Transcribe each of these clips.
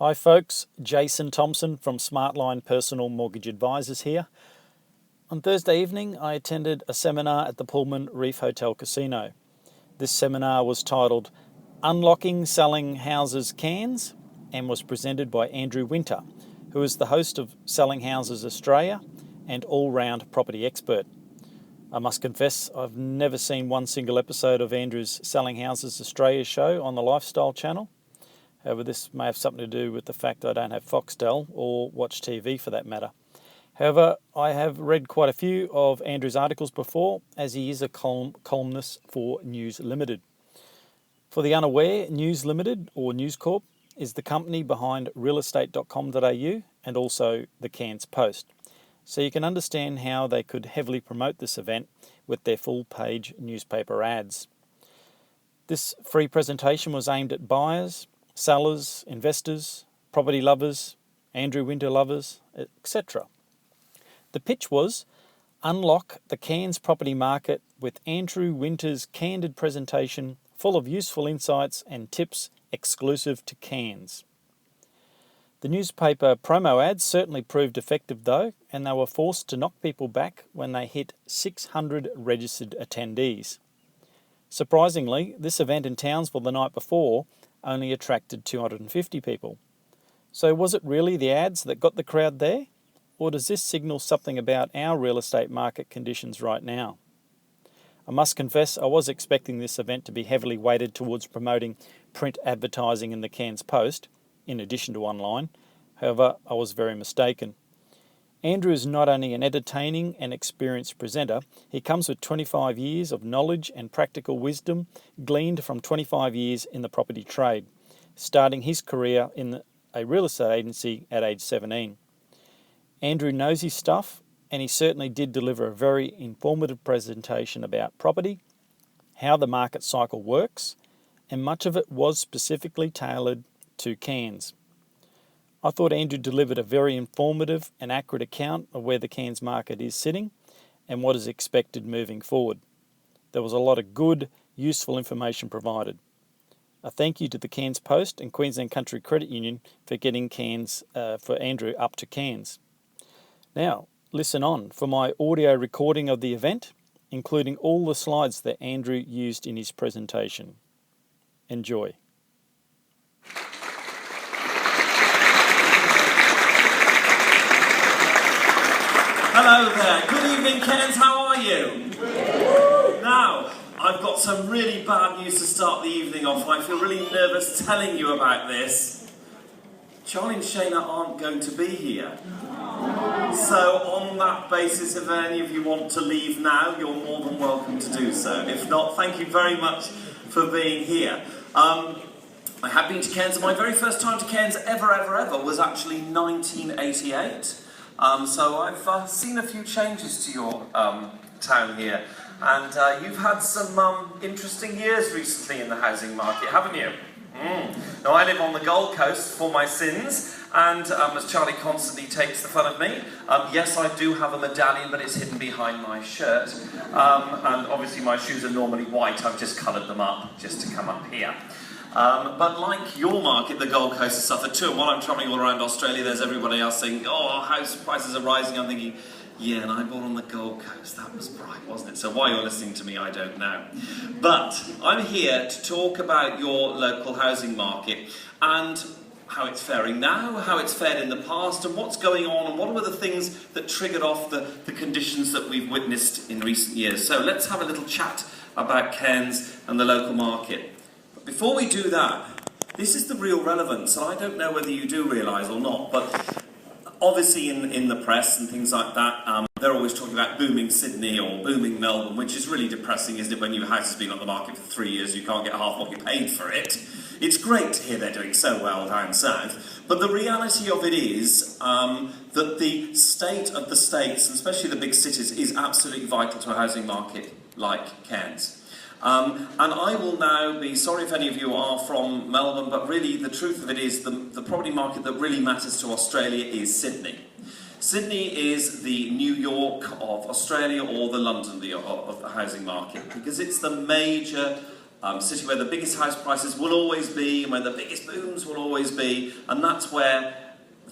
Hi folks, Jason Thomson from Smartline Personal Mortgage Advisors here. On Thursday evening I attended a seminar at the Pullman Reef Hotel Casino. This seminar was titled Unlocking Selling Houses Cairns and was presented by Andrew Winter, who is the host of Selling Houses Australia and all-round property expert. I must confess I've never seen one single episode of Andrew's Selling Houses Australia show on the Lifestyle channel. However, this may have something to do with the fact I don't have Foxtel or watch TV for that matter. However, I have read quite a few of Andrew's articles before, as he is a columnist for News Limited. For the unaware, News Limited, or News Corp, is the company behind realestate.com.au and also the Cairns Post. So you can understand how they could heavily promote this event with their full-page newspaper ads. This free presentation was aimed at buyers, sellers, investors, property lovers, Andrew Winter lovers, etc. The pitch was unlock the Cairns property market with Andrew Winter's candid presentation full of useful insights and tips exclusive to Cairns. The newspaper promo ads certainly proved effective though, and they were forced to knock people back when they hit 600 registered attendees. Surprisingly, this event in Townsville the night before only attracted 250 people. So was it really the ads that got the crowd there? Or does this signal something about our real estate market conditions right now? I must confess I was expecting this event to be heavily weighted towards promoting print advertising in the Cairns Post, in addition to online. However, I was very mistaken. Andrew is not only an entertaining and experienced presenter, he comes with 25 years of knowledge and practical wisdom gleaned from 25 years in the property trade, starting his career in a real estate agency at age 17. Andrew knows his stuff, and he certainly did deliver a very informative presentation about property, how the market cycle works, and much of it was specifically tailored to Cairns. I thought Andrew delivered a very informative and accurate account of where the Cairns market is sitting and what is expected moving forward. There was a lot of good, useful information provided. A thank you to the Cairns Post and Queensland Country Credit Union for getting for Andrew up to Cairns. Now, listen on for my audio recording of the event, including all the slides that Andrew used in his presentation. Enjoy. Hello there. Good evening, Cairns. How are you? Now, I've got some really bad news to start the evening off, and I feel really nervous telling you about this. Charlie and Shayna aren't going to be here. So, on that basis, if any of you want to leave now, you're more than welcome to do so. If not, thank you very much for being here. I have been to Cairns, and my very first time to Cairns ever was actually 1988. So I've seen a few changes to your town here, and you've had some interesting years recently in the housing market, haven't you? Now I live on the Gold Coast for my sins, and as Charlie constantly takes the fun of me, yes, I do have a medallion, but it's hidden behind my shirt, and obviously my shoes are normally white. I've just coloured them up just to come up here. But like your market, the Gold Coast has suffered too. And while I'm travelling all around Australia, there's everybody else saying, oh, house prices are rising. I'm thinking, yeah, and I bought on the Gold Coast. That was bright, wasn't it? So why you're listening to me, I don't know. But I'm here to talk about your local housing market and how it's faring now, how it's fared in the past, and what's going on, and what were the things that triggered off the conditions that we've witnessed in recent years. So let's have a little chat about Cairns and the local market. Before we do that, this is the real relevance, and I don't know whether you do realise or not, but obviously in the press and things like that, they're always talking about booming Sydney or booming Melbourne, which is really depressing, isn't it, when your house has been on the market for 3 years, you can't get half what you paid for it. It's great to hear they're doing so well down south, but the reality of it is that the state of the states, and especially the big cities, is absolutely vital to a housing market like Cairns. And I will now be sorry if any of you are from Melbourne, but really the truth of it is the property market that really matters to Australia is Sydney. Sydney is the New York of Australia, or the London of the housing market, because it's the major city where the biggest house prices will always be, and where the biggest booms will always be, and that's where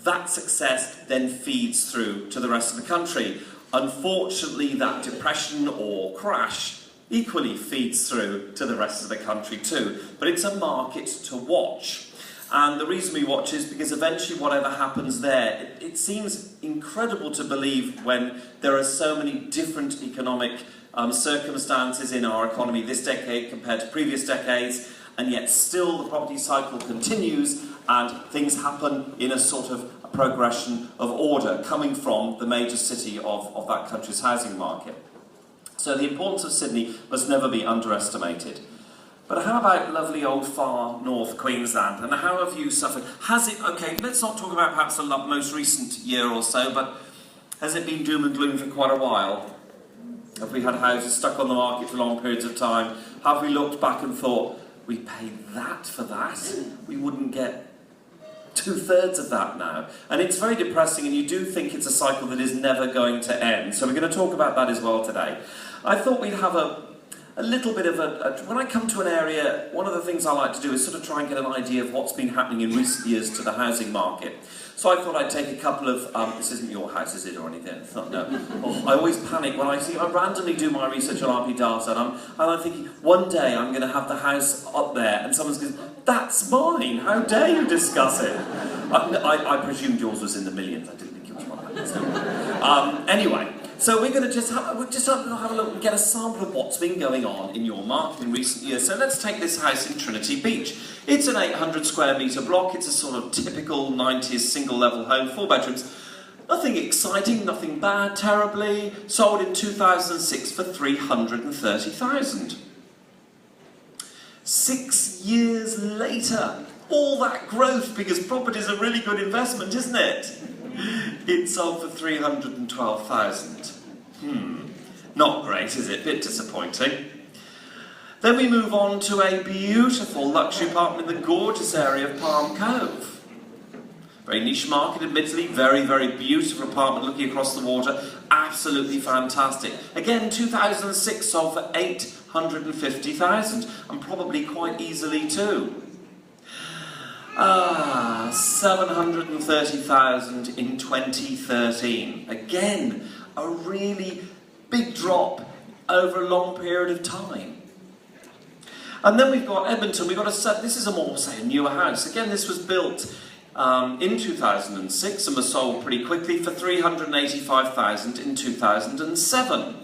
that success then feeds through to the rest of the country. Unfortunately, that depression or crash equally feeds through to the rest of the country too. But it's a market to watch. And the reason we watch is because eventually whatever happens there, it seems incredible to believe when there are so many different economic circumstances in our economy this decade compared to previous decades, and yet still the property cycle continues and things happen in a sort of a progression of order coming from the major city of that country's housing market. So the importance of Sydney must never be underestimated. But how about lovely old far north Queensland, and how have you suffered? Has it, okay, let's not talk about perhaps the most recent year or so, but has it been doom and gloom for quite a while? Have we had houses stuck on the market for long periods of time? Have we looked back and thought, we paid that for that? We wouldn't get 2/3 of that now. And it's very depressing, and you do think it's a cycle that is never going to end. So we're going to talk about that as well today. I thought we'd have a little bit of when I come to an area, one of the things I like to do is sort of try and get an idea of what's been happening in recent years to the housing market. So I thought I'd take a couple of, this isn't your house, is it, or anything? It's not, no. Oh, I always panic when I randomly do my research on RP data, and I'm thinking, one day I'm going to have the house up there, and someone's going, that's mine, how dare you discuss it? I presumed yours was in the millions, I didn't think it was mine. So, anyway. So we're going to just have a look and get a sample of what's been going on in your market in recent years. So let's take this house in Trinity Beach. It's an 800 square metre block. It's a sort of typical 90s single level home, 4 bedrooms. Nothing exciting, nothing bad, terribly. Sold in 2006 for $330,000. 6 years later, all that growth, because property is a really good investment, isn't it? It sold for $312,000. Not great, is it? Bit disappointing. Then we move on to a beautiful luxury apartment in the gorgeous area of Palm Cove. Very niche market, admittedly. Very, very beautiful apartment looking across the water. Absolutely fantastic. Again, 2006 sold for $850,000, and probably quite easily too. $730,000 in 2013. Again, a really big drop over a long period of time. And then we've got Edmonton. We've got this is a more, say, a newer house. Again, this was built in 2006 and was sold pretty quickly for $385,000 in 2007.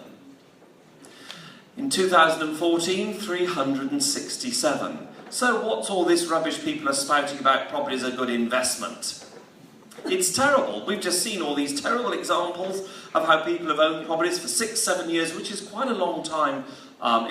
In 2014, $367,000. So what's all this rubbish people are spouting about property as a good investment? It's terrible. We've just seen all these terrible examples of how people have owned properties for 6-7 years, which is quite a long time.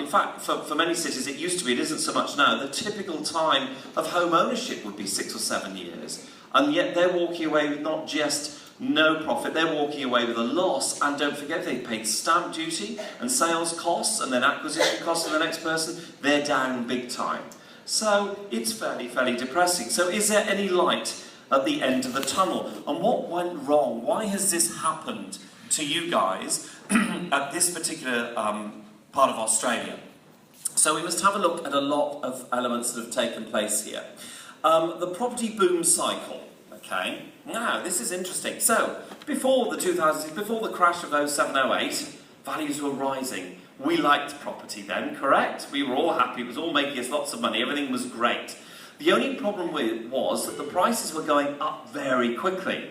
In fact, for many cities it used to be, it isn't so much now. The typical time of home ownership would be 6 or 7 years. And yet they're walking away with not just no profit, they're walking away with a loss, and don't forget they paid stamp duty and sales costs and then acquisition costs for the next person. They're down big time. So it's fairly depressing. So is there any light at the end of the tunnel? And what went wrong? Why has this happened to you guys at this particular part of Australia? So we must have a look at a lot of elements that have taken place here. The property boom cycle. Okay, now this is interesting. So before the 2000s, before the crash of 07-08, values were rising. We liked property then, correct? We were all happy, it was all making us lots of money, everything was great. The only problem was that the prices were going up very quickly.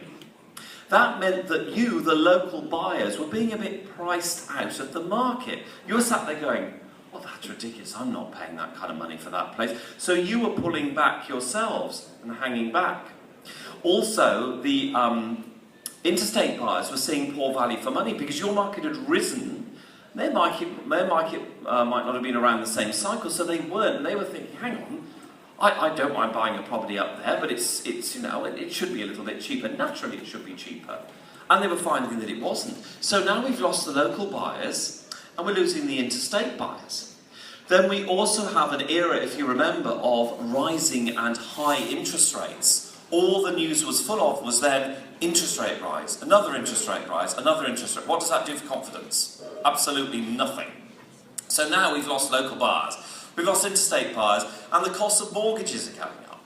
That meant that you, the local buyers, were being a bit priced out of the market. You were sat there going, well, that's ridiculous, I'm not paying that kind of money for that place. So you were pulling back yourselves and hanging back. Also, the interstate buyers were seeing poor value for money because your market had risen. Their market might not have been around the same cycle, so they weren't. And they were thinking, hang on, I don't mind buying a property up there, but it's you know, it should be a little bit cheaper. Naturally, it should be cheaper. And they were finding that it wasn't. So now we've lost the local buyers, and we're losing the interstate buyers. Then we also have an era, if you remember, of rising and high interest rates. All the news was full of was then interest rate rise, another interest rate rise, another interest rate. What does that do for confidence? Absolutely nothing. So now we've lost local buyers. we've lost interstate buyers, and the cost of mortgages are going up.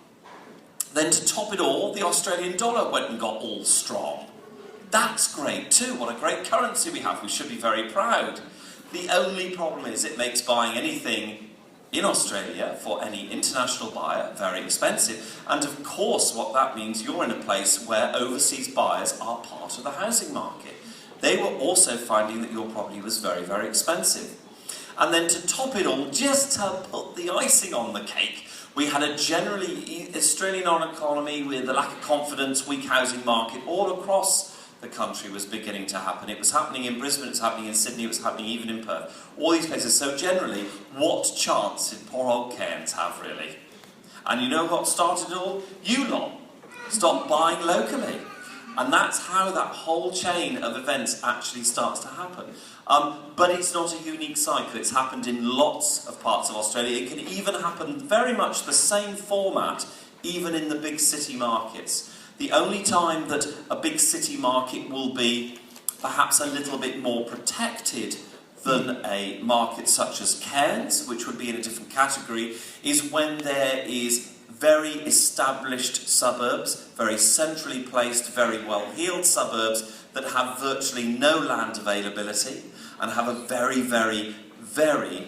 Then to top it all, the Australian dollar went and got all strong. That's great too. What a great currency we have. We should be very proud. The only problem is it makes buying anything in Australia for any international buyer very expensive. And of course, what that means, you're in a place where overseas buyers are part of the housing market. They were also finding that your property was very, very expensive. And then to top it all, just to put the icing on the cake, we had a generally Australian economy with a lack of confidence, weak housing market all across the country was beginning to happen. It was happening in Brisbane, it was happening in Sydney, it was happening even in Perth. All these places. So generally, what chance did poor old Cairns have, really? And you know what started it all? You lot stopped buying locally. And that's how that whole chain of events actually starts to happen. But it's not a unique cycle. It's happened in lots of parts of Australia. It can even happen very much the same format, even in the big city markets. The only time that a big city market will be perhaps a little bit more protected than a market such as Cairns, which would be in a different category, is when there is very established suburbs, very centrally placed, very well-heeled suburbs that have virtually no land availability and have a very, very, very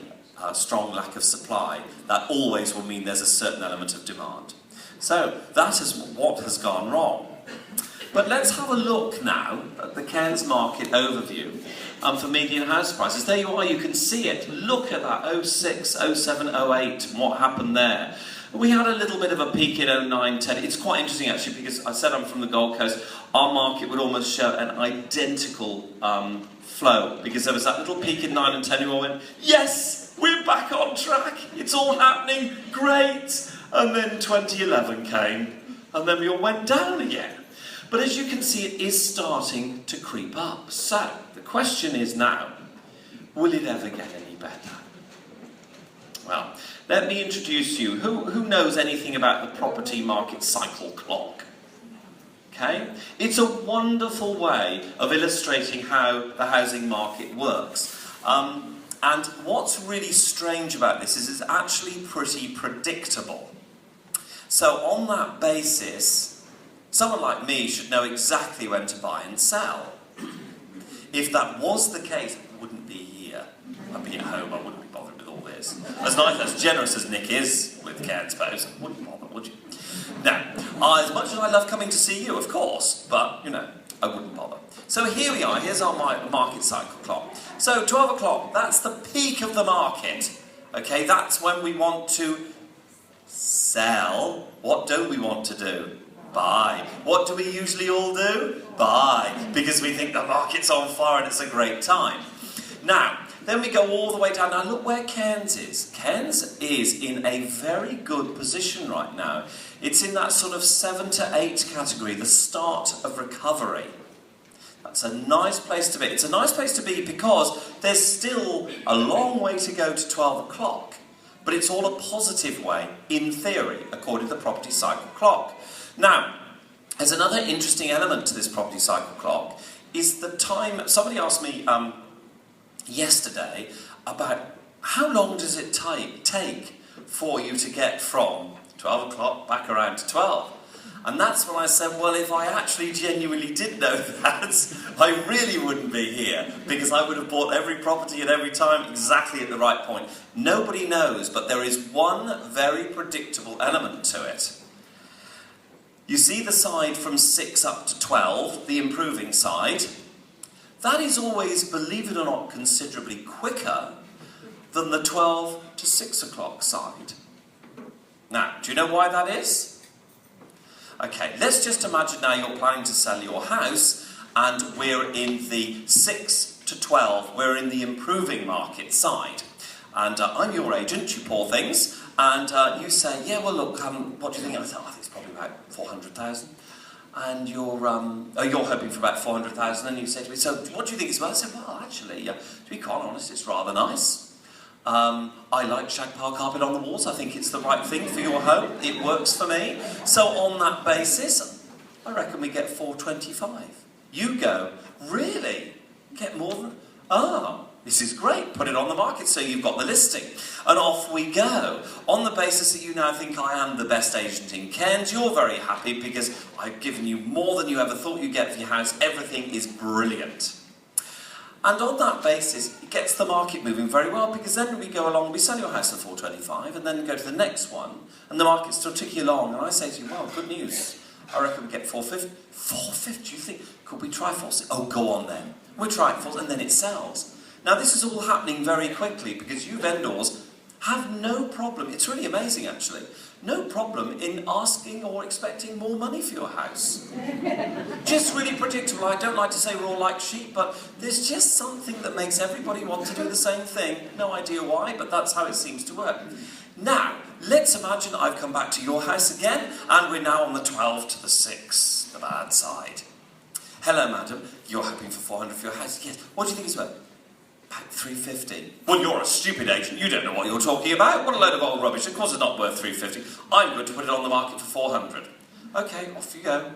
strong lack of supply. That always will mean there's a certain element of demand. So that is what has gone wrong. But let's have a look now at the Cairns market overview for median house prices. There you are, you can see it. Look at that, 06, 07, 08, and what happened there. We had a little bit of a peak in 09, 10. It's quite interesting actually, because I said I'm from the Gold Coast. Our market would almost show an identical flow, because there was that little peak in 9 and 10. You all went, yes, we're back on track. It's all happening, great. And then 2011 came, and then we all went down again. But as you can see, it is starting to creep up. So the question is now, will it ever get any better? Well, let me introduce you. Who knows anything about the property market cycle clock? Okay? It's a wonderful way of illustrating how the housing market works. And what's really strange about this is it's actually pretty predictable. So on that basis, someone like me should know exactly when to buy and sell. If that was the case, I wouldn't be here. I'd be at home, I wouldn't be bothered with all this. As nice, as generous as Nick is with Cairns Post, I wouldn't bother, would you? Now, as much as I love coming to see you, of course, but, you know, I wouldn't bother. So here we are, here's our market cycle clock. So 12 o'clock, that's the peak of the market. Okay, that's when we want to sell. What don't we want to do? Buy. What do we usually all do? Buy. Because we think the market's on fire and it's a great time. Now, then we go all the way down. Now look where Cairns is. Cairns is in a very good position right now. It's in that sort of 7 to 8 category, the start of recovery. That's a nice place to be. It's a nice place to be because there's still a long way to go to 12 o'clock. But it's all a positive way, in theory, according to the property cycle clock. Now, there's another interesting element to this property cycle clock, is the time. Somebody asked me yesterday about how long does it take for you to get from 12 o'clock back around to 12? And that's when I said, well, if I actually genuinely did know that, I really wouldn't be here, because I would have bought every property at every time exactly at the right point. Nobody knows, but there is one very predictable element to it. You see the side from 6 up to 12, the improving side. That is always, believe it or not, considerably quicker than the 12 to 6 o'clock side. Now, do you know why that is? Okay, let's just imagine now you're planning to sell your house and we're in the 6 to 12, we're in the improving market side. And I'm your agent, you poor things, and you say, yeah, well look, what do you think? I thought, I think it's probably about 400,000. And you're hoping for about 400,000, and you say to me, so what do you think it's worth? I said, well actually, to be quite honest, it's rather nice. I like shag pile carpet on the walls. I think it's the right thing for your home. It works for me. So on that basis, I reckon we get 425. You go, really? Get more than... This is great, put it on the market so you've got the listing. And off we go. On the basis that you now think I am the best agent in Cairns, you're very happy because I've given you more than you ever thought you'd get for your house. Everything is brilliant. And on that basis, it gets the market moving very well, because then we go along, we sell your house at 425, and then go to the next one, and the market's still ticking along, and I say to you, well, good news. I reckon we get 450. 450, you think, could we try 460? Oh, go on then. We try it, and then it sells. Now, this is all happening very quickly, because you vendors have no problem, it's really amazing actually, no problem in asking or expecting more money for your house. Just really predictable. I don't like to say we're all like sheep, but there's just something that makes everybody want to do the same thing. No idea why, but that's how it seems to work. Now, let's imagine I've come back to your house again, and we're now on the 12 to the 6, the bad side. Hello, madam, you're hoping for 400 for your house? Yes. What do you think it's worth? About 350. Well, you're a stupid agent. You don't know what you're talking about. What a load of old rubbish. Of course it's not worth 350. I'm going to put it on the market for 400. Okay, off you go.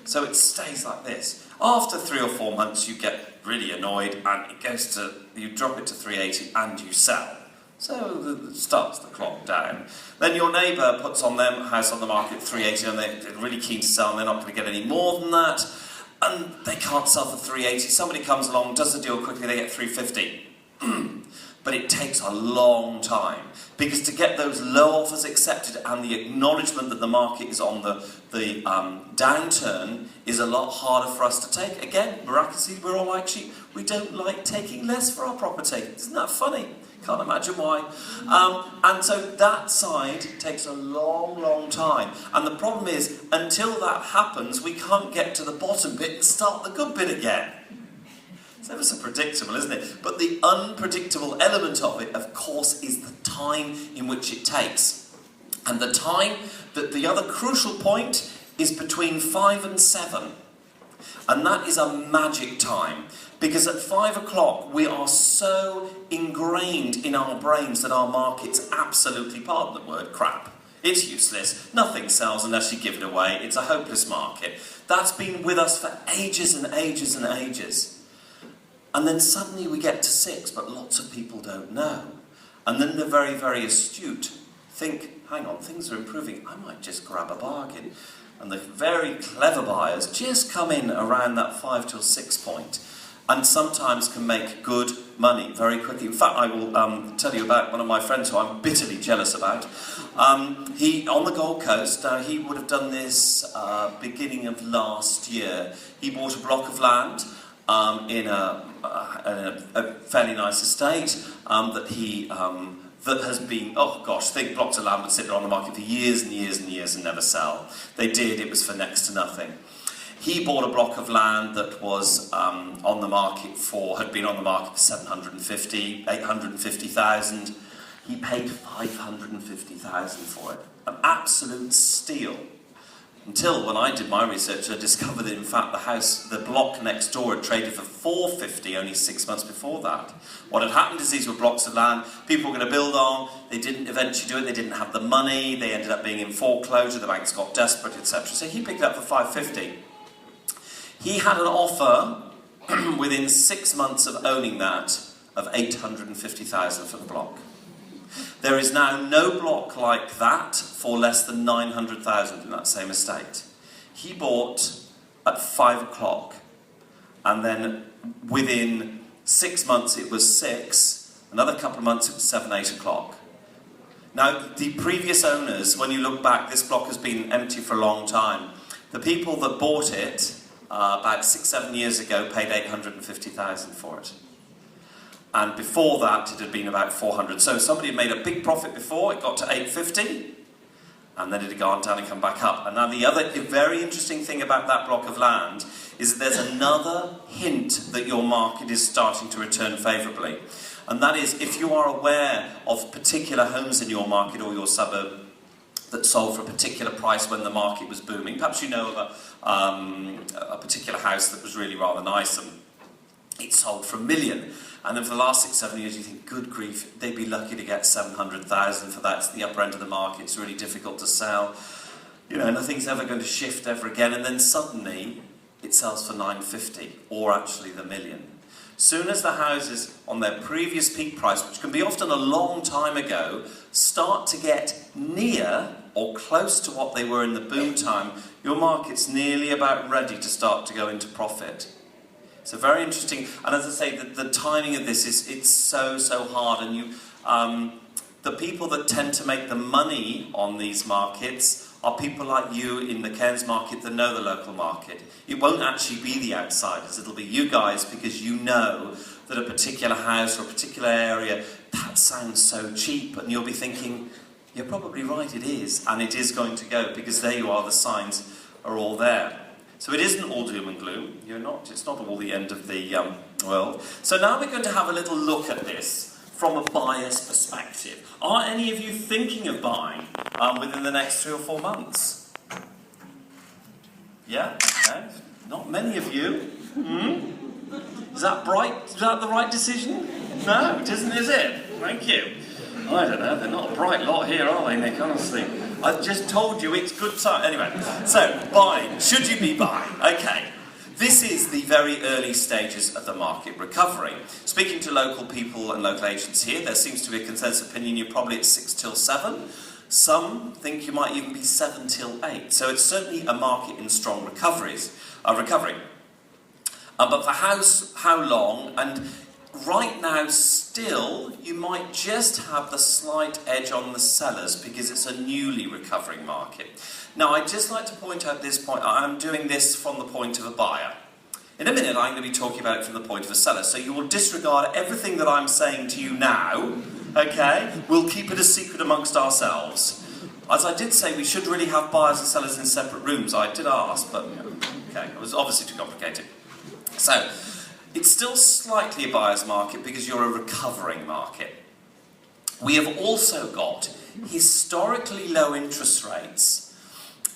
So it stays like this. After 3 or 4 months, you get really annoyed, and it goes to, you drop it to 380, and you sell. So it starts the clock down. Then your neighbour puts on their house on the market 380, and they're really keen to sell, and they're not going to get any more than that. And they can't sell for 380. Somebody comes along, does the deal quickly, they get 350. But it takes a long time, because to get those low offers accepted and the acknowledgement that the market is on the downturn is a lot harder for us to take. Again, miraculously, we're all like sheep. We don't like taking less for our property. Isn't that funny? Can't imagine why. And so that side takes a long, long time. And the problem is, until that happens, we can't get to the bottom bit and start the good bit again. It's ever so predictable, isn't it? But the unpredictable element of it, of course, is the time in which it takes. And the time, that the other crucial point, is between 5 and 7. And that is a magic time. Because at 5 o'clock, we are so ingrained in our brains that our market's absolutely, pardon the word, crap. It's useless. Nothing sells unless you give it away. It's a hopeless market. That's been with us for ages and ages and ages. And then suddenly we get to 6, but lots of people don't know. And then the very, very astute think, hang on, things are improving. I might just grab a bargain. And the very clever buyers just come in around that 5 till 6 point, and sometimes can make good money very quickly. In fact, I will tell you about one of my friends who I'm bitterly jealous about. He, on the Gold Coast, he would have done this beginning of last year. He bought a block of land in a fairly nice estate that has been, oh gosh, think blocks of land would sit there on the market for years and years and years and never sell. They did, it was for next to nothing. He bought a block of land that was on the market for, had been on the market for 750, 850,000. He paid 550,000 for it. An absolute steal. Until when I did my research, I discovered that in fact the block next door had traded for 450 only 6 months before that. What had happened is these were blocks of land people were going to build on. They didn't eventually do it. They didn't have the money. They ended up being in foreclosure. The banks got desperate, etc. So he picked it up for 550. He had an offer within 6 months of owning that of 850,000 for the block. There is now no block like that for less than 900,000 in that same estate. He bought at 5 o'clock, and then within 6 months it was 6, another couple of months it was 7, 8 o'clock. Now, the previous owners, when you look back, this block has been empty for a long time. The people that bought it about 6, 7 years ago paid 850,000 for it. And before that, it had been about 400. So somebody had made a big profit before, it got to 850, and then it had gone down and come back up. And now the other very interesting thing about that block of land is that there's another hint that your market is starting to return favourably. And that is, if you are aware of particular homes in your market or your suburb that sold for a particular price when the market was booming, perhaps you know of a particular house that was really rather nice and it sold for $1 million. And then for the last 6, 7 years, you think, good grief, they'd be lucky to get 700,000 for that. It's the upper end of the market. It's really difficult to sell. You know, nothing's ever going to shift ever again. And then suddenly, it sells for 950, or actually the $1 million. Soon as the houses on their previous peak price, which can be often a long time ago, start to get near or close to what they were in the boom time, your market's nearly about ready to start to go into profit. So very interesting, and as I say, the timing of this it's so hard, and the people that tend to make the money on these markets are people like you in the Cairns market that know the local market. It won't actually be the outsiders, it'll be you guys, because you know that a particular house or a particular area, that sounds so cheap, and you'll be thinking, you're probably right, it is, and it is going to go, because there you are, the signs are all there. So it isn't all doom and gloom. It's not all the end of the world. So now we're going to have a little look at this from a buyer's perspective. Are any of you thinking of buying within the next 3 or 4 months? Yeah? Okay. Not many of you. Is that right? Is that the right decision? No, it isn't, is it? Thank you. I don't know, they're not a bright lot here, are they, Nick, honestly? I just told you it's good time. Anyway, so buying. Should you be buying? Okay. This is the very early stages of the market recovery. Speaking to local people and local agents here, there seems to be a consensus opinion you're probably at 6 till 7. Some think you might even be 7 till 8. So it's certainly a market in strong recovery. But for how long? And right now, still, you might just have the slight edge on the sellers because it's a newly recovering market. Now, I'd just like to point out this point. I'm doing this from the point of a buyer. In a minute, I'm going to be talking about it from the point of a seller. So you will disregard everything that I'm saying to you now, okay? We'll keep it a secret amongst ourselves. As I did say, we should really have buyers and sellers in separate rooms. I did ask, but okay, it was obviously too complicated. So, it's still slightly a buyer's market because you're a recovering market. We have also got historically low interest rates,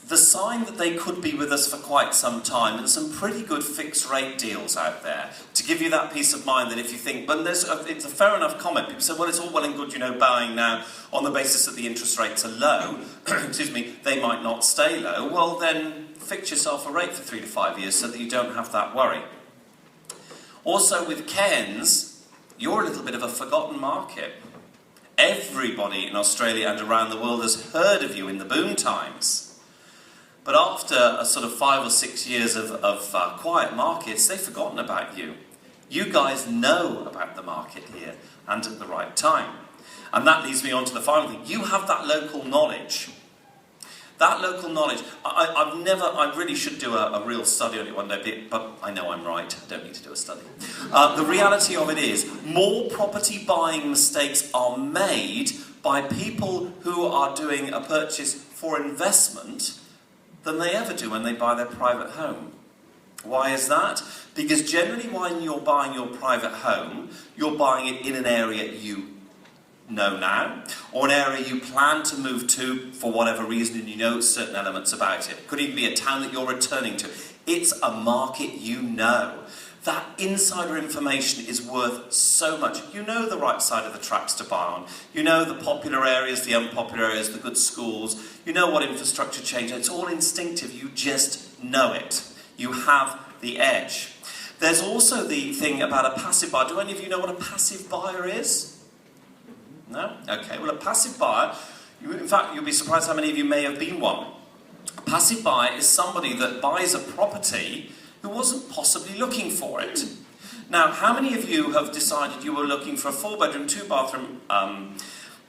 the sign that they could be with us for quite some time, and some pretty good fixed rate deals out there to give you that peace of mind that if you think, but it's a fair enough comment. People say, well, it's all well and good, buying now on the basis that the interest rates are low, excuse me, they might not stay low. Well, then fix yourself a rate for 3 to 5 years so that you don't have that worry. Also with Cairns, you're a little bit of a forgotten market. Everybody in Australia and around the world has heard of you in the boom times. But after a sort of 5 or 6 years of quiet markets, they've forgotten about you. You guys know about the market here and at the right time. And that leads me on to the final thing. You have that local knowledge. That local knowledge, I really should do a real study on it one day, but I know I'm right, I don't need to do a study. The reality of it is, more property buying mistakes are made by people who are doing a purchase for investment than they ever do when they buy their private home. Why is that? Because generally when you're buying your private home, you're buying it in an area you know now, or an area you plan to move to for whatever reason and you know certain elements about it. Could even be a town that you're returning to. It's a market you know. That insider information is worth so much. You know the right side of the tracks to buy on. You know the popular areas, the unpopular areas, the good schools. You know what infrastructure change. It's all instinctive. You just know it. You have the edge. There's also the thing about a passive buyer. Do any of you know what a passive buyer is? No? Okay, well a passive buyer, in fact you'll be surprised how many of you may have been one. A passive buyer is somebody that buys a property who wasn't possibly looking for it. Now, how many of you have decided you were looking for a 4-bedroom, 2-bathroom,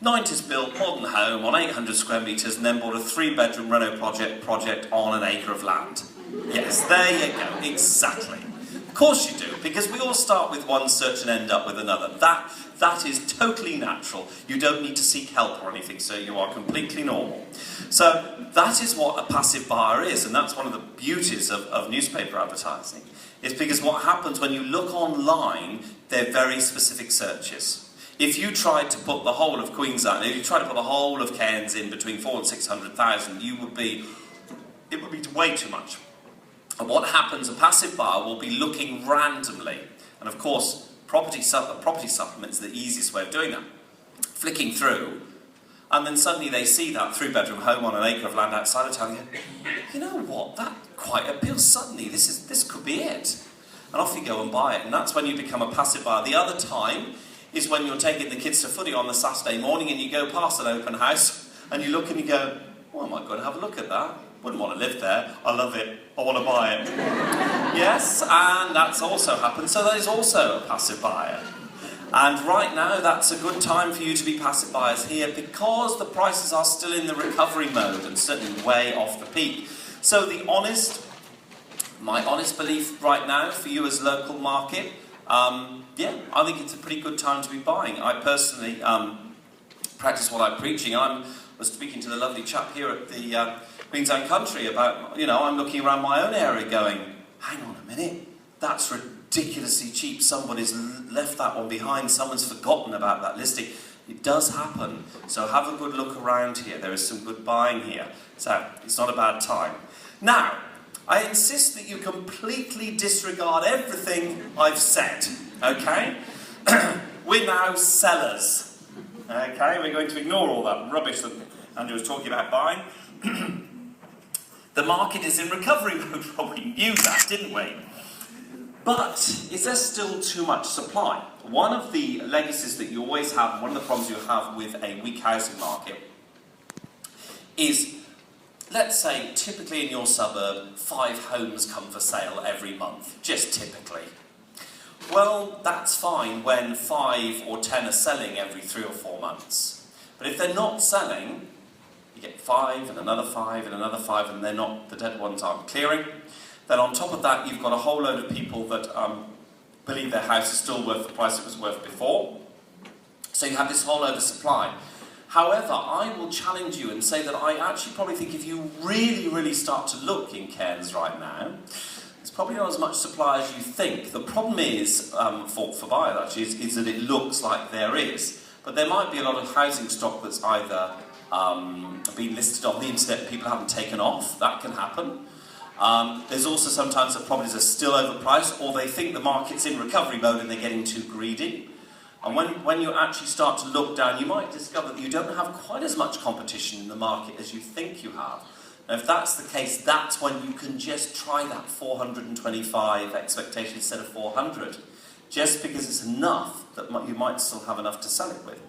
90s built modern home on 800 square metres and then bought a 3-bedroom reno project on an acre of land? Yes, there you go, exactly. Of course you do, because we all start with one search and end up with another. That is totally natural. You don't need to seek help or anything, so you are completely normal. So that is what a passive buyer is, and that's one of the beauties of newspaper advertising. It's because what happens when you look online, they're very specific searches. If you tried to put the whole of Queensland, if you tried to put the whole of Cairns in between 400,000 and 600,000, it would be way too much. And what happens, a passive buyer will be looking randomly, and of course, property supplements are the easiest way of doing that. Flicking through, and then suddenly they see that 3-bedroom home on an acre of land outside of town, and you know what, that quite appeals. Suddenly, this could be it. and off you go and buy it. And that's when you become a passive buyer. The other time is when you're taking the kids to footy on the Saturday morning and you go past an open house and you look and you go, oh, I might go and have a look at that. Wouldn't want to live there. I love it. I want to buy it. Yes, and that's also happened. So that is also a passive buyer. And right now, that's a good time for you to be passive buyers here because the prices are still in the recovery mode and certainly way off the peak. So my honest belief right now for you as local market, I think it's a pretty good time to be buying. I personally practice what I'm preaching. I was speaking to the lovely chap here at the Queensland Country about, I'm looking around my own area going, hang on a minute, that's ridiculously cheap. Somebody's left that one behind. Someone's forgotten about that listing. It does happen. So have a good look around here. There is some good buying here. So it's not a bad time. Now, I insist that you completely disregard everything I've said, okay? We're now sellers, okay? We're going to ignore all that rubbish that Andrew was talking about buying. The market is in recovery mode. Well, we knew that, didn't we? But is there still too much supply? One of the legacies that you always have, one of the problems you have with a weak housing market is, let's say, typically in your suburb, 5 homes come for sale every month, just typically. Well, that's fine when 5 or 10 are selling every 3 or 4 months. But if they're not selling, you get 5 and another 5 and another 5 and the dead ones aren't clearing. Then on top of that, you've got a whole load of people that believe their house is still worth the price it was worth before. So you have this whole load of supply. However, I will challenge you and say that I actually probably think if you really, really start to look in Cairns right now, there's probably not as much supply as you think. The problem is, for buyers actually, is that it looks like there is. But there might be a lot of housing stock that's either been listed on the internet and people haven't taken off. That can happen. There's also sometimes that properties are still overpriced, or they think the market's in recovery mode and they're getting too greedy. And when you actually start to look down, you might discover that you don't have quite as much competition in the market as you think you have. Now, if that's the case, that's when you can just try that 425 expectation instead of 400, just because it's enough that you might still have enough to sell it with.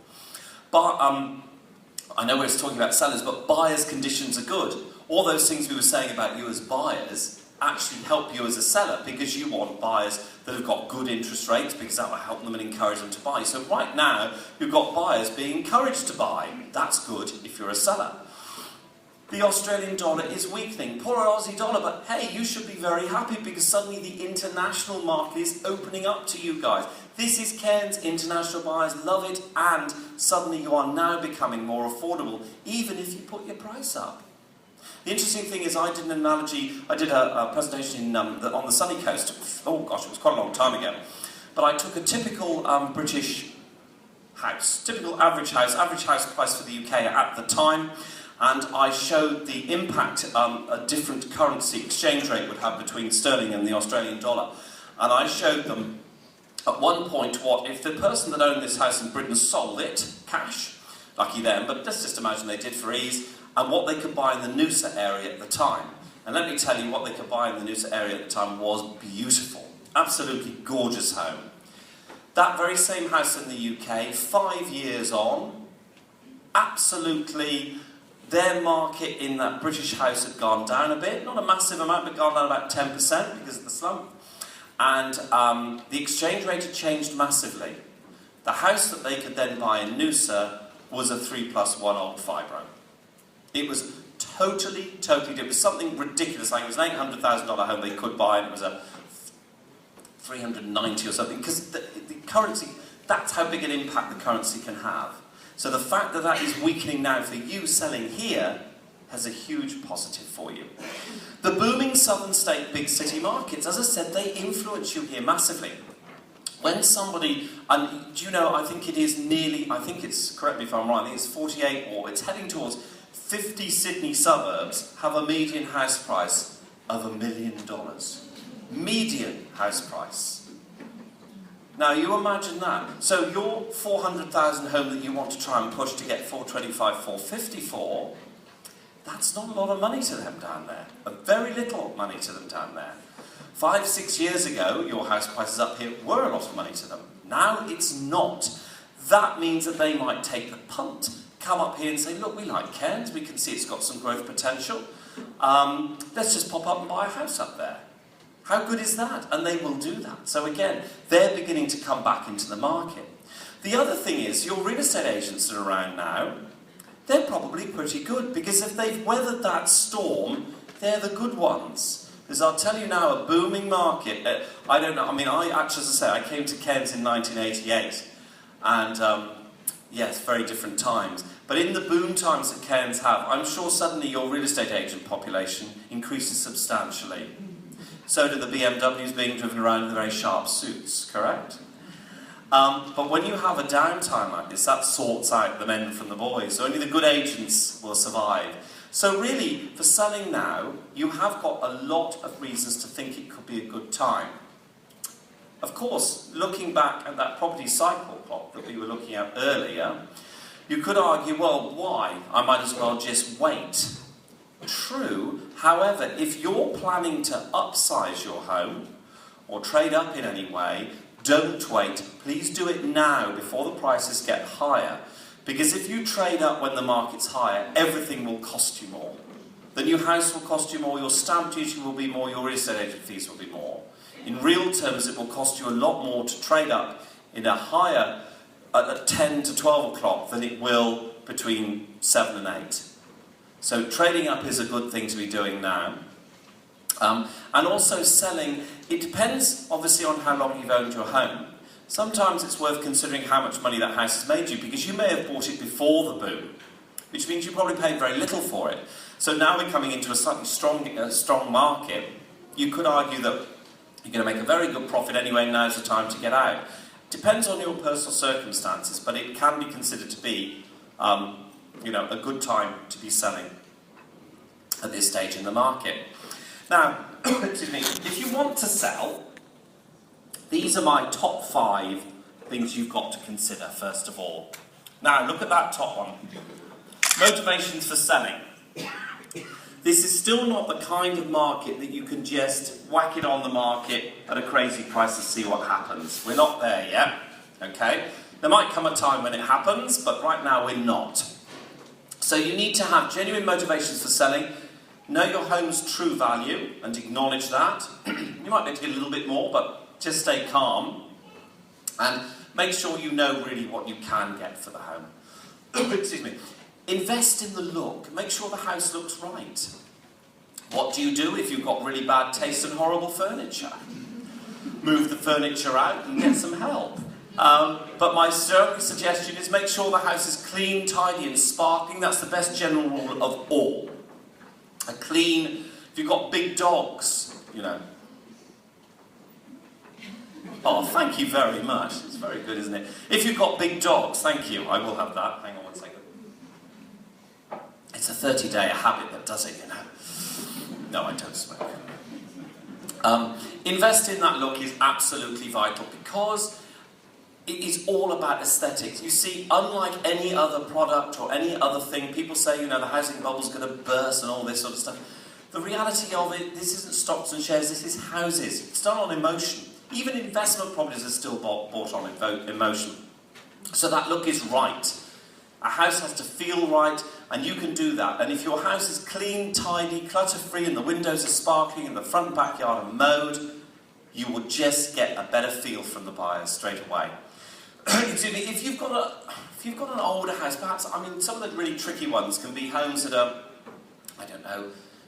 But I know we're talking about sellers, but buyers' conditions are good. All those things we were saying about you as buyers actually help you as a seller because you want buyers that have got good interest rates because that will help them and encourage them to buy. So right now, you've got buyers being encouraged to buy. That's good if you're a seller. The Australian dollar is weakening. Poor Aussie dollar, but hey, you should be very happy because suddenly the international market is opening up to you guys. This is Cairns. International buyers love it, and suddenly you are now becoming more affordable, even if you put your price up. The interesting thing is I did an analogy, I did a presentation on the sunny coast, oh gosh, it was quite a long time ago, but I took a typical British house, typical average house price for the UK at the time, and I showed the impact a different currency exchange rate would have between sterling and the Australian dollar. And I showed them at one point what if the person that owned this house in Britain sold it, cash, lucky them, but let's just imagine they did for ease, and what they could buy in the Noosa area at the time. And let me tell you, what they could buy in the Noosa area at the time was beautiful. Absolutely gorgeous home. That very same house in the UK, 5 years on, absolutely, their market in that British house had gone down a bit. Not a massive amount, but gone down about 10% because of the slump. And the exchange rate had changed massively. The house that they could then buy in Noosa was a 3+1 old fibro. It was totally different. It was something ridiculous. Like it was an $800,000 home they could buy, and it was a 390 or something. Because the currency, that's how big an impact the currency can have. So the fact that that is weakening now for you selling here has a huge positive for you. The booming southern state big city markets, as I said, they influence you here massively. When somebody, and do you know, I think it's, correct me if I'm wrong, I think it's 48 or it's heading towards 50 Sydney suburbs have a median house price of $1 million. Median house price. Now you imagine that. So your 400,000 home that you want to try and push to get 425, 450 for, that's not a lot of money to them down there. Very little money to them down there. 5, 6 years ago, your house prices up here were a lot of money to them. Now it's not. That means that they might take the punt, come up here and say, look, we like Cairns, we can see it's got some growth potential. Let's just pop up and buy a house up there. How good is that? And they will do that. So again, they're beginning to come back into the market. The other thing is, your real estate agents that are around now, they're probably pretty good, because if they've weathered that storm, they're the good ones. Because I'll tell you now, a booming market, I don't know, I mean, as I say, I came to Cairns in 1988, and yes, very different times. But in the boom times that Cairns have, I'm sure suddenly your real estate agent population increases substantially. So do the BMWs being driven around in very sharp suits, correct? But when you have a downtime like this, that sorts out the men from the boys. So only the good agents will survive. So really, for selling now, you have got a lot of reasons to think it could be a good time. Of course, looking back at that property cycle plot that we were looking at earlier, you could argue, well, why? I might as well just wait. True, however, if you're planning to upsize your home or trade up in any way, don't wait. Please do it now before the prices get higher. Because if you trade up when the market's higher, everything will cost you more. The new house will cost you more, your stamp duty will be more, your real estate agent fees will be more. In real terms, it will cost you a lot more to trade up in a higher at 10 to 12 o'clock than it will between 7 and 8. So trading up is a good thing to be doing now. And also selling, it depends obviously on how long you've owned your home. Sometimes it's worth considering how much money that house has made you, because you may have bought it before the boom, which means you probably paid very little for it. So now we're coming into a slightly strong market. You could argue that you're going to make a very good profit anyway, and now's the time to get out. Depends on your personal circumstances, but it can be considered to be a good time to be selling at this stage in the market. Now, excuse me, if you want to sell, these are my top 5 things you've got to consider, first of all. Now, look at that top one. Motivations for selling. This is still not the kind of market that you can just whack it on the market at a crazy price and see what happens. We're not there yet, okay? There might come a time when it happens, but right now we're not. So you need to have genuine motivations for selling. Know your home's true value and acknowledge that. You might be able to get a little bit more, but just stay calm. And make sure you know really what you can get for the home. Excuse me. Invest in the look. Make sure the house looks right. What do you do if you've got really bad taste and horrible furniture? Move the furniture out and get some help. But my suggestion is make sure the house is clean, tidy and sparkling. That's the best general rule of all. A clean, if you've got big dogs, Oh, thank you very much. It's very good, isn't it? If you've got big dogs, thank you. I will have that. Hang on one second. It's a 30-day habit that does it, No, I don't smoke. Invest in that look is absolutely vital, because it is all about aesthetics. You see, unlike any other product or any other thing, people say, the housing bubble's going to burst and all this sort of stuff. The reality of it, this isn't stocks and shares, this is houses. It's done on emotion. Even investment properties are still bought on emotion. So that look is right. A house has to feel right, and you can do that. And if your house is clean, tidy, clutter-free, and the windows are sparkling, and the front and backyard are mowed, you will just get a better feel from the buyers straight away. Excuse me, if you've got an older house, perhaps, some of the really tricky ones can be homes that are,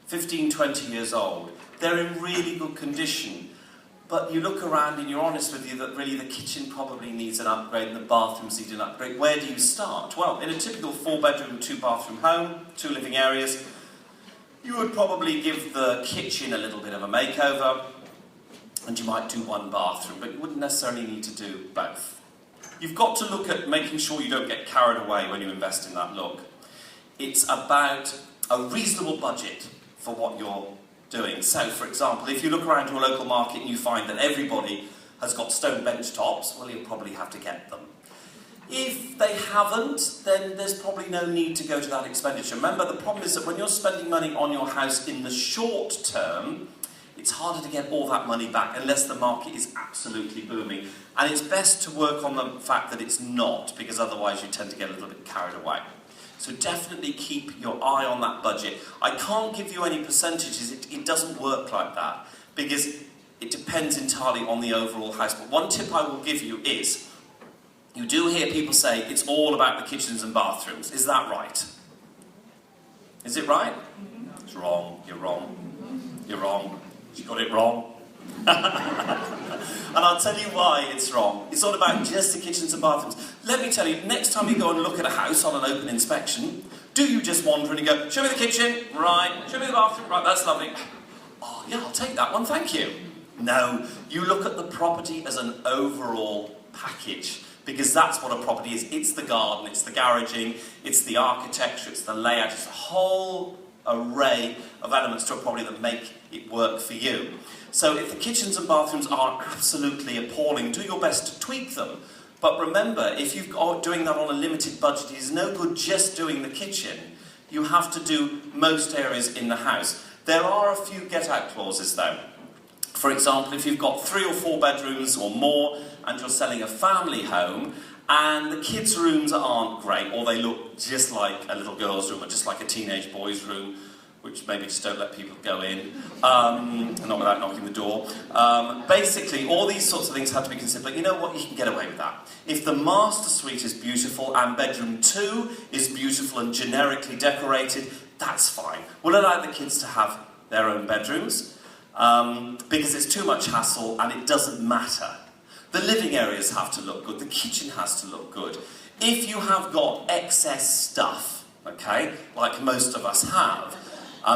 15, 20 years old. They're in really good condition, but you look around and you're honest with you that really the kitchen probably needs an upgrade and the bathrooms need an upgrade. Where do you start? Well, in a typical 4-bedroom, 2-bathroom home, 2 living areas, you would probably give the kitchen a little bit of a makeover, and you might do 1 bathroom, but you wouldn't necessarily need to do both. You've got to look at making sure you don't get carried away when you invest in that look. It's about a reasonable budget for what you're doing. So, for example, if you look around to a local market and you find that everybody has got stone bench tops, well, you'll probably have to get them. If they haven't, then there's probably no need to go to that expenditure. Remember, the problem is that when you're spending money on your house in the short term, it's harder to get all that money back unless the market is absolutely booming. And it's best to work on the fact that it's not, because otherwise you tend to get a little bit carried away. So definitely keep your eye on that budget. I can't give you any percentages, it doesn't work like that, because it depends entirely on the overall house. But one tip I will give you is, you do hear people say it's all about the kitchens and bathrooms. Is that right? Is it right? It's wrong. You're wrong. You're wrong. You got it wrong. And I'll tell you why it's wrong. It's not about just the kitchens and bathrooms. Let me tell you, next time you go and look at a house on an open inspection, do you just wander in and go, show me the kitchen, right, show me the bathroom, right, that's lovely. Oh yeah, I'll take that one, thank you. No, you look at the property as an overall package, because that's what a property is. It's the garden, it's the garaging, it's the architecture, it's the layout, it's a whole array of elements to a property that make it work for you. So if the kitchens and bathrooms are absolutely appalling, do your best to tweak them. But remember, if you're doing that on a limited budget, it is no good just doing the kitchen. You have to do most areas in the house. There are a few get-out clauses though. For example, if you've got 3 or 4 bedrooms or more and you're selling a family home and the kids' rooms aren't great, or they look just like a little girl's room or just like a teenage boy's room, which maybe just don't let people go in, not without knocking the door. Basically, all these sorts of things have to be considered, but you know what, you can get away with that. If the master suite is beautiful and bedroom 2 is beautiful and generically decorated, that's fine. We'll allow the kids to have their own bedrooms, because it's too much hassle and it doesn't matter. The living areas have to look good, the kitchen has to look good. If you have got excess stuff, okay, like most of us have,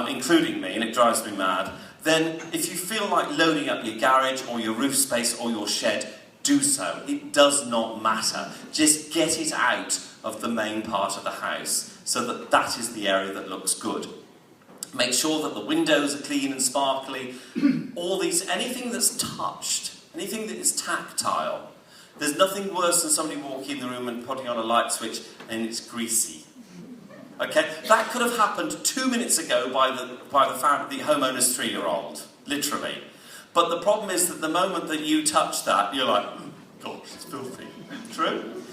including me, and it drives me mad, then if you feel like loading up your garage or your roof space or your shed, do so. It does not matter. Just get it out of the main part of the house so that that is the area that looks good. Make sure that the windows are clean and sparkly. All these, anything that's touched, anything that is tactile. There's nothing worse than somebody walking in the room and putting on a light switch and it's greasy. Okay, that could have happened 2 minutes ago by the homeowner's 3-year-old, literally. But the problem is that the moment that you touch that, you're like, oh, gosh, it's filthy. True?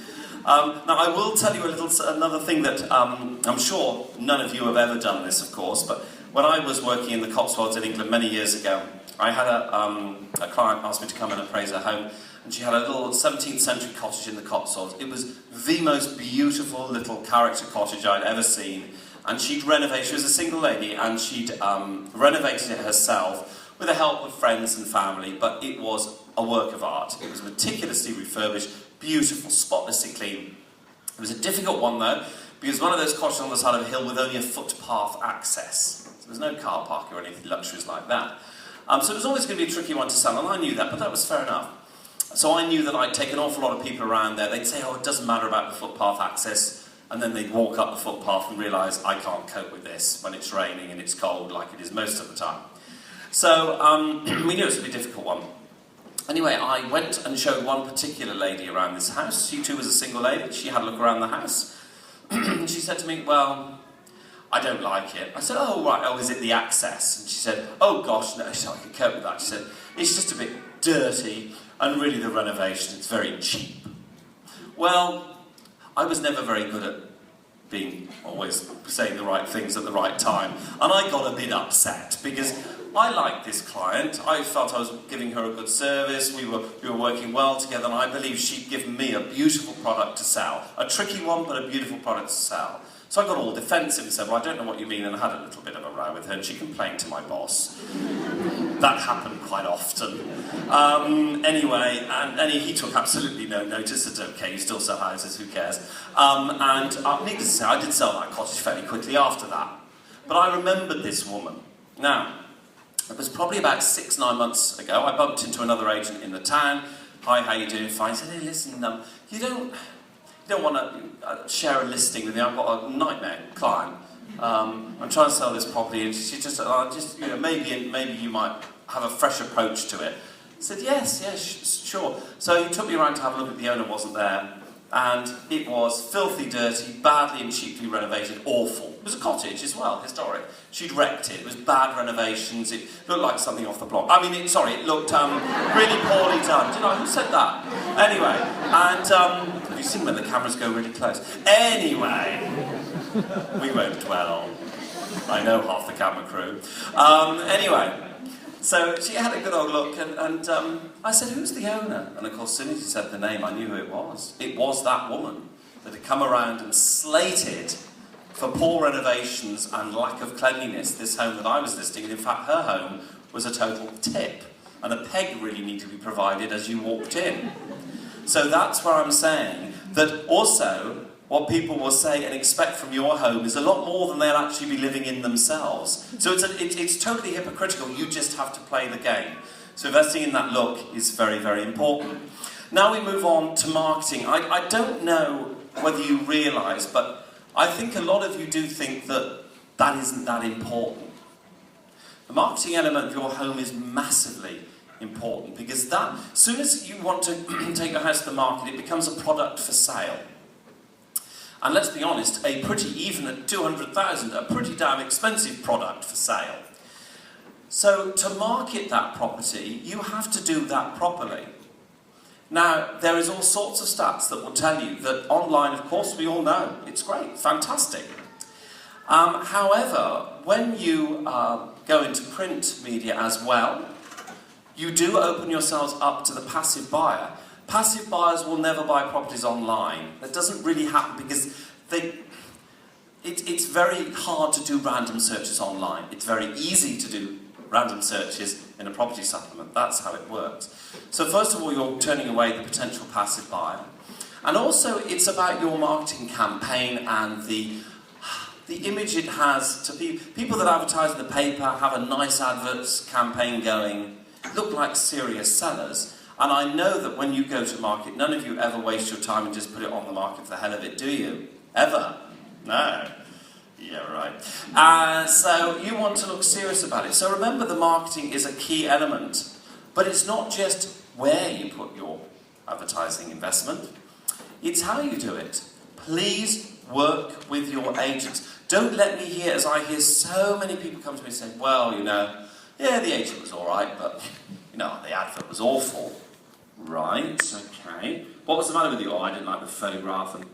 Now, I will tell you another thing that I'm sure none of you have ever done this, of course, but when I was working in the Cotswolds in England many years ago, I had a client ask me to come and appraise her home, and she had a little 17th century cottage in the Cotswolds. It was the most beautiful little character cottage I'd ever seen, and she'd renovated, she was a single lady, and she'd renovated it herself with the help of friends and family, but it was a work of art. It was meticulously refurbished, beautiful, spotlessly clean. It was a difficult one though, because one of those cottages on the side of a hill with only a footpath access. So there was no car parking or anything luxuries like that. So it was always going to be a tricky one to sell, and I knew that, but that was fair enough. So I knew that I'd take an awful lot of people around there. They'd say, oh, it doesn't matter about the footpath access, and then they'd walk up the footpath and realise, I can't cope with this when it's raining and it's cold like it is most of the time. So we knew it was going to be a difficult one. Anyway, I went and showed one particular lady around this house. She too was a single lady. She had a look around the house. She said to me, well, I don't like it. I said, oh, right, oh, is it the access? And she said, oh, gosh, no, I can cope with that. She said, it's just a bit dirty, and really the renovation, it's very cheap. Well, I was never very good at being always saying the right things at the right time, and I got a bit upset, because I liked this client. I felt I was giving her a good service. We were working well together, and I believe she'd given me a beautiful product to sell. A tricky one, but a beautiful product to sell. So I got all defensive and said, well, I don't know what you mean, and I had a little bit of a row with her, and she complained to my boss. That happened quite often. Anyway, and he took absolutely no notice. It's okay, you still sell houses, who cares? Needless to say, I did sell that cottage fairly quickly after that. But I remembered this woman. Now, it was probably about 6-9 months ago. I bumped into another agent in the town. Hi, how you doing? Fine. I said, hey, listen, you don't want to share a listing with me. I've got a nightmare client. I'm trying to sell this property, and she just maybe you might have a fresh approach to it. I said, yes, sure. So he took me around to have a look at the owner, wasn't there, and it was filthy dirty, badly and cheaply renovated, awful. It was a cottage as well, historic. She'd wrecked it. It was bad renovations. It looked like something off the block. I mean, it looked really poorly done. Do you know who said that? Anyway, and have you seen when the cameras go really close? Anyway, we won't dwell on. I know half the camera crew. Anyway, so she had a good old look, and I said, "Who's the owner?" And of course, as soon as he said the name, I knew who it was. It was that woman that had come around and slated for poor renovations and lack of cleanliness this home that I was listing. And in fact, her home was a total tip, and a peg really needed to be provided as you walked in. So that's where I'm saying that also what people will say and expect from your home is a lot more than they'll actually be living in themselves. So it's totally hypocritical. You just have to play the game. So investing in that look is very, very important. Now we move on to marketing. I don't know whether you realise, but I think a lot of you do think that that isn't that important. The marketing element of your home is massively important, because that, as soon as you want to take your house to the market, it becomes a product for sale. And let's be honest, even at 200,000, a pretty damn expensive product for sale. So to market that property, you have to do that properly. Now, there is all sorts of stats that will tell you that online, of course, we all know, it's great, fantastic. However, when you go into print media as well, you do open yourselves up to the passive buyer. Passive buyers will never buy properties online. That doesn't really happen because it's very hard to do random searches online. It's very easy to do random searches in a property supplement. That's how it works. So first of all, you're turning away the potential passive buyer. And also, it's about your marketing campaign and the image it has to people that advertise in the paper, have a nice adverts campaign going, look like serious sellers. And I know that when you go to market, none of you ever waste your time and just put it on the market for the hell of it, do you? Ever? No. Yeah, right. So you want to look serious about it. So remember, the marketing is a key element. But it's not just where you put your advertising investment. It's how you do it. Please work with your agents. Don't let me hear, as I hear so many people come to me and say, well, yeah, the agent was all right, but, the advert was awful. Right, okay. What was the matter with you? Oh, I didn't like the photograph. And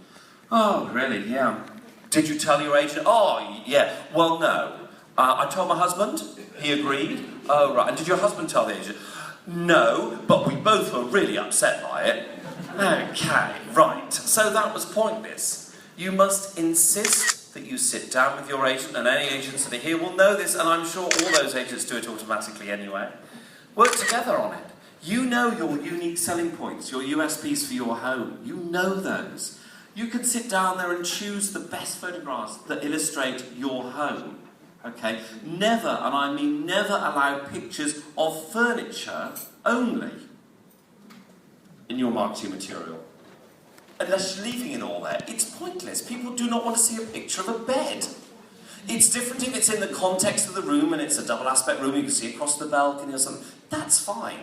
oh, really? Yeah. Did you tell your agent? Oh, yeah. Well, no. I told my husband. He agreed. Oh, right. And did your husband tell the agent? No, but we both were really upset by it. Okay, right. So that was pointless. You must insist that you sit down with your agent, and any agents that are here will know this, and I'm sure all those agents do it automatically anyway. Work together on it. You know your unique selling points, your USPs for your home. You know those. You can sit down there and choose the best photographs that illustrate your home. Okay? Never, and I mean never, allow pictures of furniture only in your marketing material. Unless you're leaving it all there. It's pointless. People do not want to see a picture of a bed. It's different if it's in the context of the room and it's a double aspect room, you can see across the balcony or something. That's fine.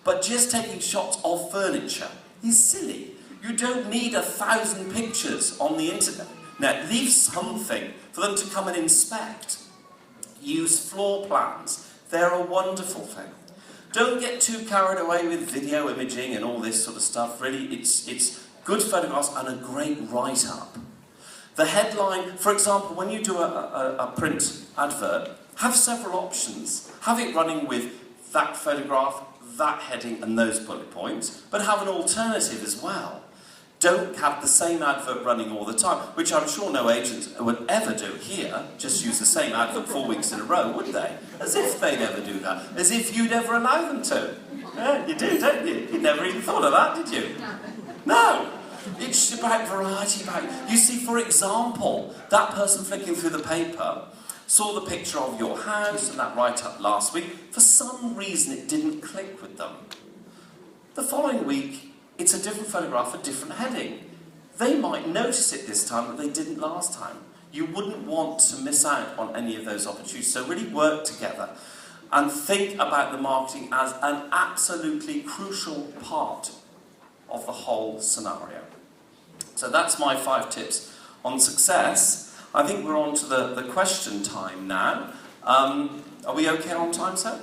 But just taking shots of furniture is silly. You don't need 1,000 pictures on the internet. Now, leave something for them to come and inspect. Use floor plans. They're a wonderful thing. Don't get too carried away with video imaging and all this sort of stuff. Really, it's good photographs and a great write-up. The headline, for example, when you do a print advert, have several options. Have it running with that photograph, that heading and those bullet points, but have an alternative as well. Don't have the same advert running all the time, which I'm sure no agent would ever do here. Just use the same advert 4 weeks in a row, would they? As if they'd ever do that. As if you'd ever allow them to. Yeah, you do, don't you? You never even thought of that, did you? No. It's about variety. You see, for example, that person flicking through the paper saw the picture of your house and that write-up last week. For some reason, it didn't click with them. The following week, it's a different photograph, a different heading. They might notice it this time that they didn't last time. You wouldn't want to miss out on any of those opportunities. So really work together and think about the marketing as an absolutely crucial part of the whole scenario. So that's my 5 tips on success. I think we're on to the question time now. Are we okay on time, sir?